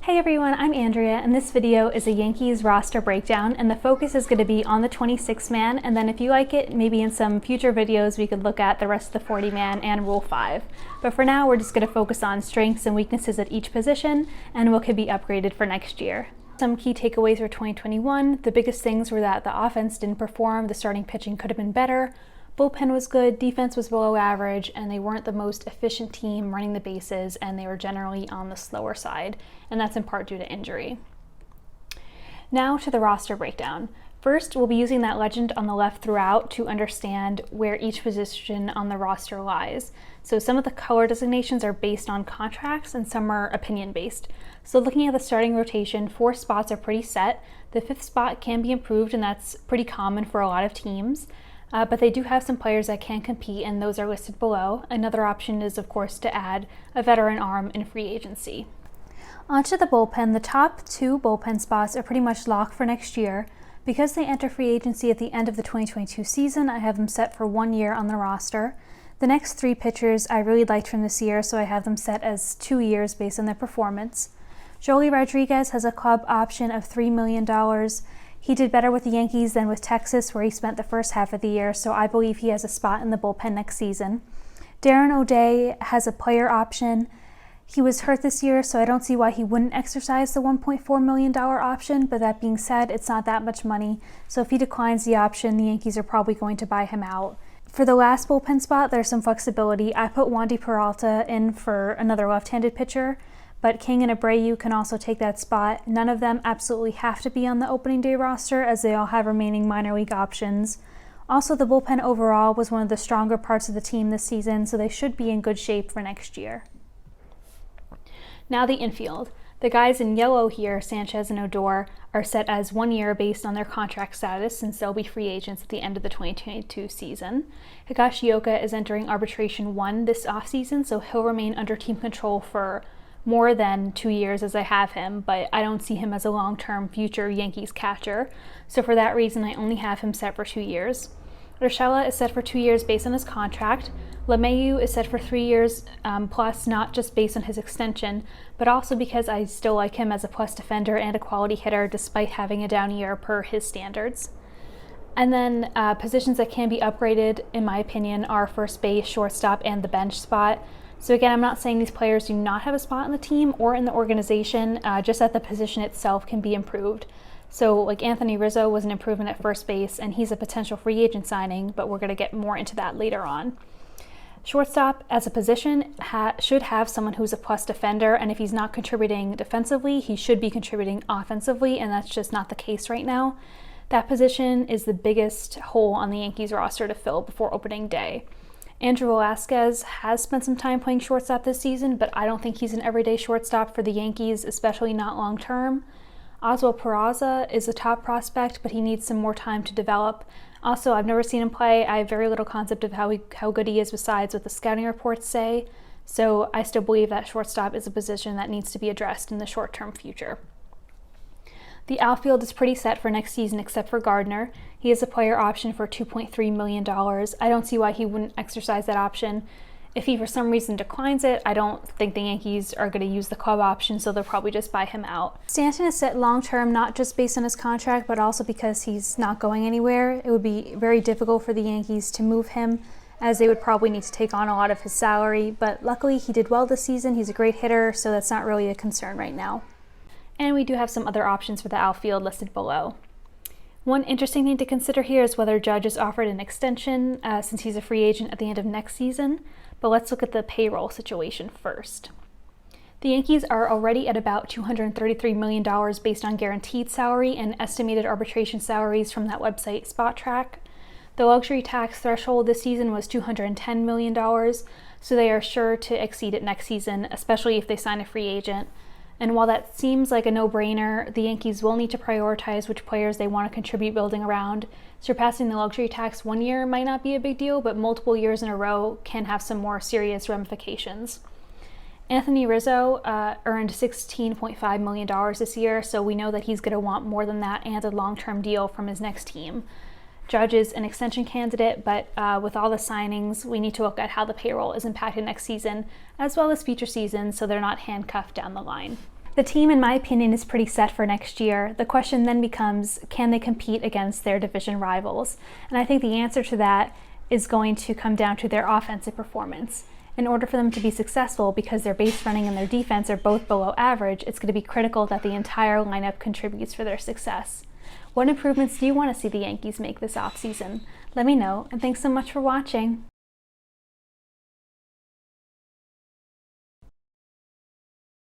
Hey everyone, I'm Andrea, and this video is a Yankees roster breakdown, and the focus is going to be on the 26-man, and then if you like it, maybe in some future videos we could look at the rest of the 40-man and Rule 5. But for now, we're just going to focus on strengths and weaknesses at each position, and what could be upgraded for next year. Some key takeaways for 2021, the biggest things were that the offense didn't perform, the starting pitching could have been better, bullpen was good, defense was below average, and they weren't the most efficient team running the bases, and they were generally on the slower side, and that's in part due to injury. Now to the roster breakdown. First, we'll be using that legend on the left throughout to understand where each position on the roster lies. So some of the color designations are based on contracts and some are opinion-based. So looking at the starting rotation, 4 spots are pretty set. The 5th spot can be improved, and that's pretty common for a lot of teams. But they do have some players that can compete, and those are listed below. Another option is, of course, to add a veteran arm in free agency. Onto the bullpen, the top 2 bullpen spots are pretty much locked for next year. Because they enter free agency at the end of the 2022 season, I have them set for 1 year on the roster. The next 3 pitchers I really liked from this year, so I have them set as 2 years based on their performance. Joely Rodriguez has a club option of $3 million. He did better with the Yankees than with Texas, where he spent the first half of the year, so I believe he has a spot in the bullpen next season. Darren O'Day has a player option. He was hurt this year, so I don't see why he wouldn't exercise the $1.4 million option, but that being said, it's not that much money, so if he declines the option, the Yankees are probably going to buy him out. For the last bullpen spot, there's some flexibility. I put Wandy Peralta in for another left-handed pitcher, but King and Abreu can also take that spot. None of them absolutely have to be on the opening day roster, as they all have remaining minor league options. Also, the bullpen overall was one of the stronger parts of the team this season, so they should be in good shape for next year. Now the infield. The guys in yellow here, Sanchez and Odor, are set as 1 year based on their contract status, since they'll be free agents at the end of the 2022 season. Higashioka is entering arbitration 1 this offseason, so he'll remain under team control for more than 2 years as I have him, but I don't see him as a long-term future Yankees catcher. So for that reason, I only have him set for 2 years. Urshela is set for 2 years based on his contract. LeMahieu is set for 3 years plus, not just based on his extension, but also because I still like him as a plus defender and a quality hitter despite having a down year per his standards. And then positions that can be upgraded, in my opinion, are first base, shortstop, and the bench spot. So again, I'm not saying these players do not have a spot in the team or in the organization, just that the position itself can be improved. So like Anthony Rizzo was an improvement at first base, and he's a potential free agent signing, but we're going to get more into that later on. Shortstop as a position should have someone who's a plus defender, and if he's not contributing defensively, he should be contributing offensively, and that's just not the case right now. That position is the biggest hole on the Yankees roster to fill before opening day. Andrew Velazquez has spent some time playing shortstop this season, but I don't think he's an everyday shortstop for the Yankees, especially not long term. Oswald Peraza is a top prospect, but he needs some more time to develop. Also, I've never seen him play. I have very little concept of how good he is besides what the scouting reports say, so I still believe that shortstop is a position that needs to be addressed in the short-term future. The outfield is pretty set for next season except for Gardner. He has a player option for $2.3 million. I don't see why he wouldn't exercise that option. If he for some reason declines it, I don't think the Yankees are going to use the club option, so they'll probably just buy him out. Stanton is set long-term, not just based on his contract, but also because he's not going anywhere. It would be very difficult for the Yankees to move him, as they would probably need to take on a lot of his salary, but luckily he did well this season. He's a great hitter, so that's not really a concern right now. And we do have some other options for the outfield listed below. One interesting thing to consider here is whether Judge is offered an extension since he's a free agent at the end of next season, but let's look at the payroll situation first. The Yankees are already at about $233 million based on guaranteed salary and estimated arbitration salaries from that website SpotTrack. The luxury tax threshold this season was $210 million, so they are sure to exceed it next season, especially if they sign a free agent. And while that seems like a no-brainer, the Yankees will need to prioritize which players they want to contribute building around. Surpassing the luxury tax 1 year might not be a big deal, but multiple years in a row can have some more serious ramifications. Anthony Rizzo earned $16.5 million this year, so we know that he's going to want more than that and a long-term deal from his next team. Judge is an extension candidate, but with all the signings, we need to look at how the payroll is impacted next season, as well as future seasons, so they're not handcuffed down the line. The team, in my opinion, is pretty set for next year. The question then becomes, can they compete against their division rivals? And I think the answer to that is going to come down to their offensive performance. In order for them to be successful, because their base running and their defense are both below average, it's going to be critical that the entire lineup contributes for their success. What improvements do you want to see the Yankees make this offseason? Let me know, and thanks so much for watching.